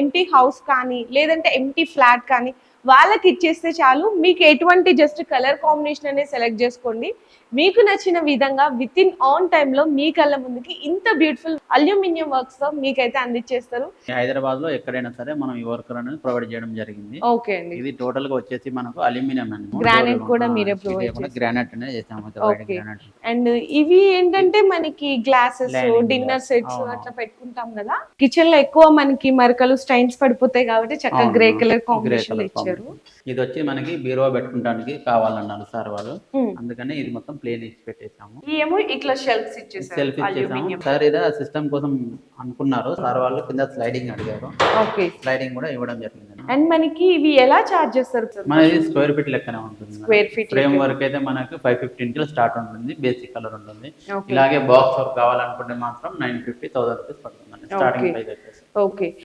Empty house కానీ లేదంటే empty flat కానీ వాళ్ళకి ఇచ్చేస్తే చాలు. మీకు ఎటువంటి జస్ట్ కలర్ కాంబినేషన్ అనేది సెలెక్ట్ చేసుకోండి. మీకు నచ్చిన విధంగా విత్ ఇన్ ఆన్ టైంలో మీ కళ్ళ ముందుకి ఇంత బ్యూటిఫుల్ అల్యూమినియం వర్క్స్ తో మీకైతే అందించేస్తారు. హైదరాబాద్ లో ఎక్కడైనా సరే మనం ఈ వర్కర్ అనేది ప్రొవైడ్ చేయడం జరిగింది. ఓకే అండి. ఇది టోటల్ గా వచ్చేసి మనకు అల్యూమినియం అండి. గ్రానైట్ కూడా మీరే ప్రొవైడ్ చేస్తారు. గ్రానైట్ అనేది చేసాము. White okay. గ్రానైట్. అండ్ ఇవి ఏంటంటే మనకి glasses, Lining dinner glass. Sets అవును. అట్లా పెట్టుకుంటాం కదా. కిచెన్ లో ఎక్కువ మనకి మరకలు స్టైన్స్ పడిపోతాయి కాబట్టి చక్కగా అవును. Grey colour grey combination colour ఇచ్చారు. ఇది వచ్చి మనకి బీరువా పెట్టుకుంటానికి కావాలన్నారు సార్ వాళ్ళు. ఉమ్. అందుకని ఇది మొత్తం ప్లేన్ ఇచ్చి పెట్టేసాము. ఏమో ఇట్లా షెల్ఫ్స్ ఇచ్చేసారు సెల్ఫ్ ఇచ్చేసాము. అల్యూమినియం. సార్ ఇదే సిస్టమ్ కోసం అనుకున్నారు. సార్ వాళ్ళు కింద స్లైడింగ్ అడిగారు. ఓకే. స్లైడింగ్ కూడా ఇవ్వడం జరిగింది. అండ్ మనకి ఇవి ఎలా చార్జ్ చేస్తారు సార్? మనది స్క్వేర్ ఫీట్ లెక్కనే ఉంటుంది. స్క్వేర్ ఫీట్ ఫ్రేమ్ వర్క్ అయితే మనకు 515 కి స్టార్ట్ ఉంటుంది. బేసిక్ కలర్ ఉంటుంది. Okay. ఇలాగే బాక్స్ వర్క్ కావాలనుకుంటే మాత్రం 950 1000 రూపీస్ పడుతుంది. Starting Okay. ప్రైస్ వచ్చేసి. ఓకే.